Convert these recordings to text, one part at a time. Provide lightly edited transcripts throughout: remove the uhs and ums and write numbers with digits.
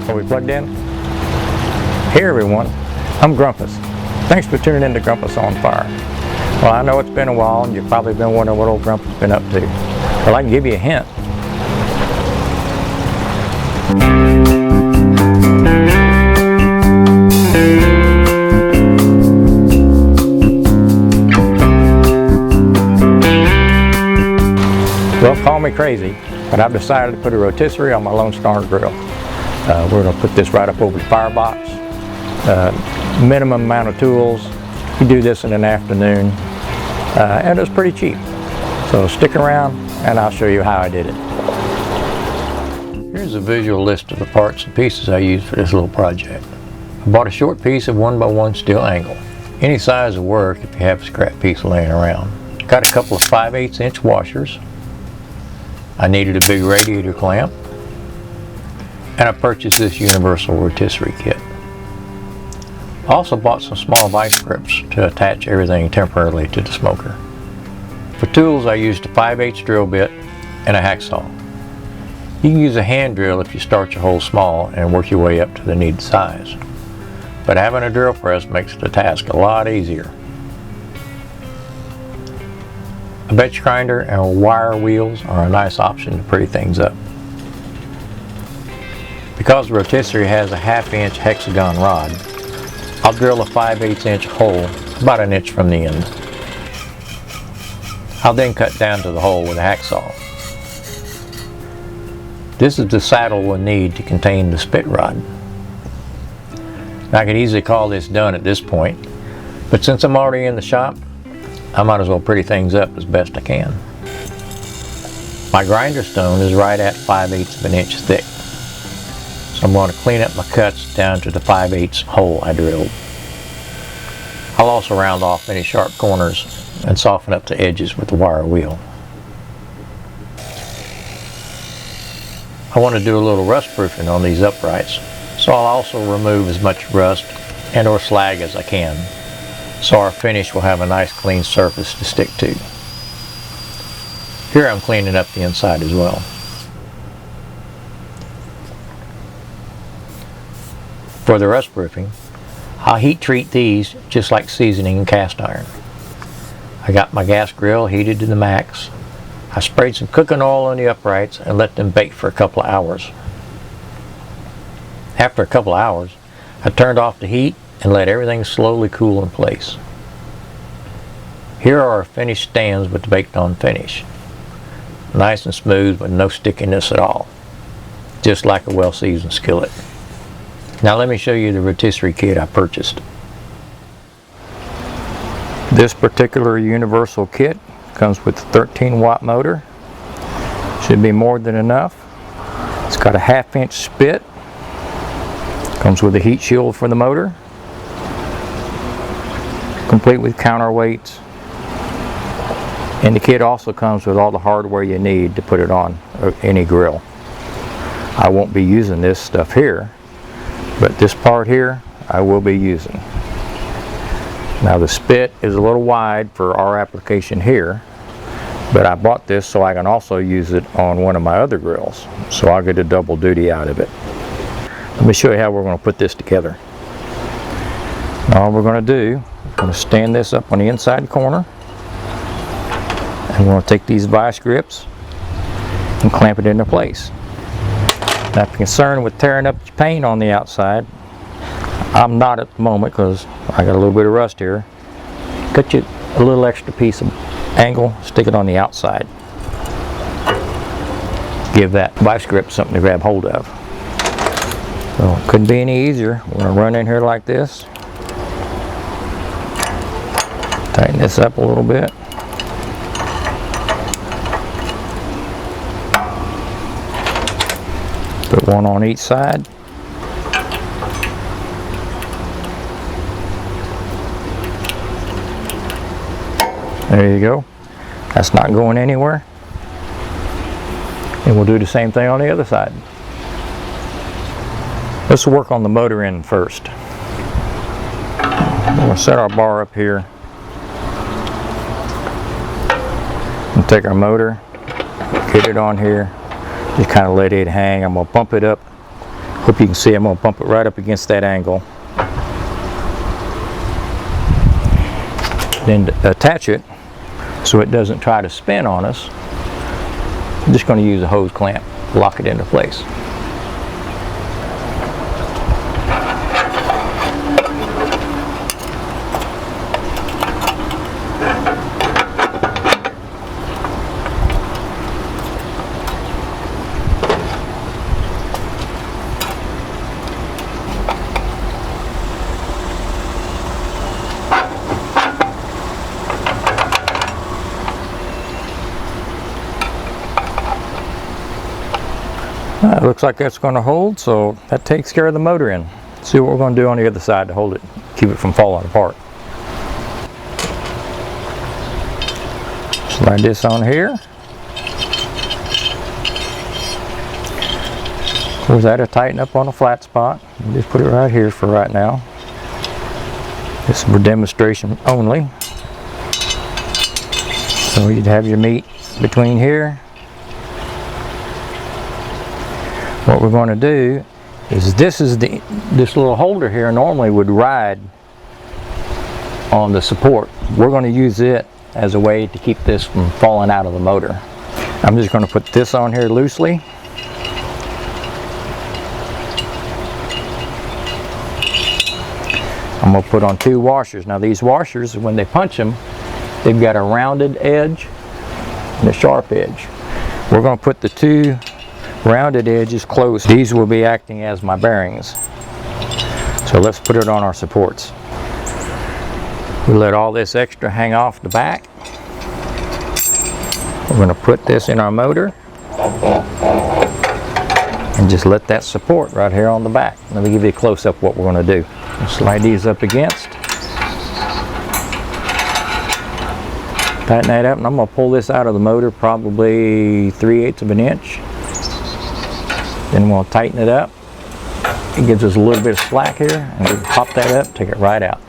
Are we plugged in? Hey everyone, I'm Grumpus. Thanks for tuning in to Grumpus on Fire. Well, I know it's been a while and you've probably been wondering what old Grumpus has been up to. Well, I can give you a hint. Well, call me crazy, but I've decided to put a rotisserie on my Lone Star grill. We're going to put this right up over the firebox. Minimum amount of tools. You do this in an afternoon, and it's pretty cheap. So stick around and I'll show you how I did it. Here's a visual list of the parts and pieces I used for this little project. I bought a short piece of 1x1 steel angle. Any size will work if you have a scrap piece laying around. Got a couple of 5/8 inch washers. I needed a big radiator clamp, and I purchased this universal rotisserie kit. I also bought some small vice grips to attach everything temporarily to the smoker. For tools, I used a 5/8 drill bit and a hacksaw. You can use a hand drill if you start your hole small and work your way up to the needed size. But having a drill press makes the task a lot easier. A bench grinder and wire wheels are a nice option to pretty things up. Because the rotisserie has a 1/2 inch hexagon rod, I'll drill a 5/8 inch hole about an inch from the end. I'll then cut down to the hole with a hacksaw. This is the saddle we'll need to contain the spit rod. Now, I could easily call this done at this point, but since I'm already in the shop, I might as well pretty things up as best I can. My grinder stone is right at 5/8 of an inch thick, so I'm going to clean up my cuts down to the 5/8 hole I drilled. I'll also round off any sharp corners and soften up the edges with the wire wheel. I want to do a little rust proofing on these uprights, so I'll also remove as much rust and or slag as I can, so our finish will have a nice clean surface to stick to. Here I'm cleaning up the inside as well. For the rust proofing, I'll heat treat these just like seasoning in cast iron. I got my gas grill heated to the max. I sprayed some cooking oil on the uprights and let them bake for a couple of hours. After a couple of hours, I turned off the heat and let everything slowly cool in place. Here are our finished stands with the baked on finish. Nice and smooth with no stickiness at all. Just like a well-seasoned skillet. Now let me show you the rotisserie kit I purchased. This particular universal kit comes with a 13-watt motor. Should be more than enough. It's got a 1/2 inch spit. Comes with a heat shield for the motor. Complete with counterweights. And the kit also comes with all the hardware you need to put it on any grill. I won't be using this stuff here, but this part here I will be using. Now the spit is a little wide for our application here, but I bought this so I can also use it on one of my other grills, so I'll get a double duty out of it. Let me show you how we're going to put this together. All we're going to do, we're going to stand this up on the inside corner, and we're going to take these vice grips and clamp it into place. Now if you're concerned with tearing up the paint on the outside, I'm not at the moment because I got a little bit of rust here. Cut you a little extra piece of angle, stick it on the outside. Give that vice grip something to grab hold of. So it couldn't be any easier. We're going to run in here like this. Tighten this up a little bit. Put one on each side. There you go. That's not going anywhere. And we'll do the same thing on the other side. Let's work on the motor end first. We'll set our bar up here. And take our motor, get it on here, just kind of let it hang. I'm going to bump it up Hope you can see I'm going to pump it right up against that angle. Then attach it so it doesn't try to spin on us. I'm just going to use a hose clamp, lock it into place. It looks like that's going to hold, so that takes care of the motor end. See what we're going to do on the other side to hold it, keep it from falling apart. Slide this on here. Of course, that'll tighten up on a flat spot. Just put it right here for right now. This is for demonstration only. So you'd have your meat between here. What we're going to do is this little holder here normally would ride on the support. We're going to use it as a way to keep this from falling out of the motor. I'm just going to put this on here loosely. I'm going to put on 2 washers. Now these washers, when they punch them, they've got a rounded edge and a sharp edge. We're going to put the 2 rounded edges close. These will be acting as my bearings. So let's put it on our supports. We let all this extra hang off the back. We're going to put this in our motor and just let that support right here on the back. Let me give you a close-up what we're going to do. We'll slide these up against. Tighten that up, and I'm going to pull this out of the motor probably 3/8 of an inch. Then we'll tighten it up. It gives us a little bit of slack here, and we pop that up, take it right out.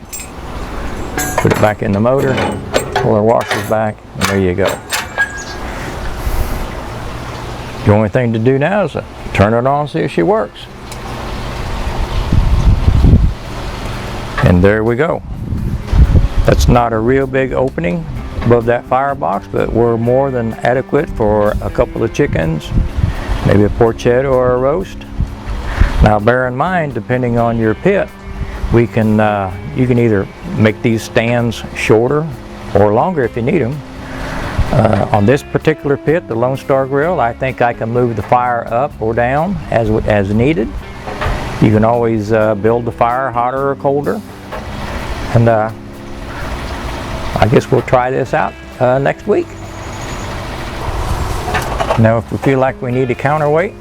Put it back in the motor, pull our washers back, and there you go. The only thing to do now is turn it on, see if she works. And there we go. That's not a real big opening above that firebox, but we're more than adequate for a couple of chickens, maybe a porchetta or a roast. Now bear in mind, depending on your pit, we can you can either make these stands shorter or longer if you need them. On this particular pit, the Lone Star Grill, I think I can move the fire up or down as needed. You can always build the fire hotter or colder. And I guess we'll try this out next week. Now if we feel like we need a counterweight,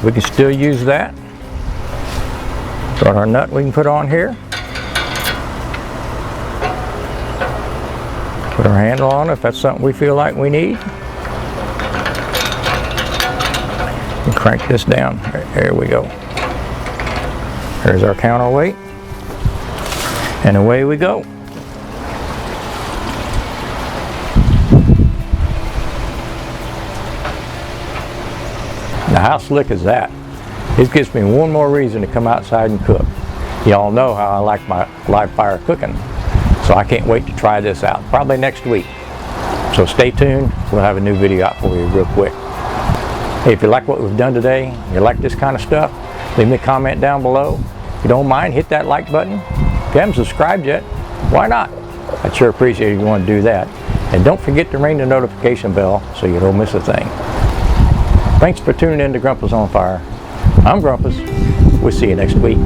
we can still use that. Got our nut we can put on here. Put our handle on it if that's something we feel like we need. And crank this down. There we go. There's our counterweight. And away we go. Now how slick is that? It gives me one more reason to come outside and cook. Y'all know how I like my live fire cooking. So I can't wait to try this out. Probably next week. So stay tuned. We'll have a new video out for you real quick. Hey, if you like what we've done today, you like this kind of stuff, leave me a comment down below. If you don't mind, hit that like button. If you haven't subscribed yet, why not? I'd sure appreciate if you want to do that. And don't forget to ring the notification bell so you don't miss a thing. Thanks for tuning in to Grumpus on Fire. I'm Grumpus. We'll see you next week.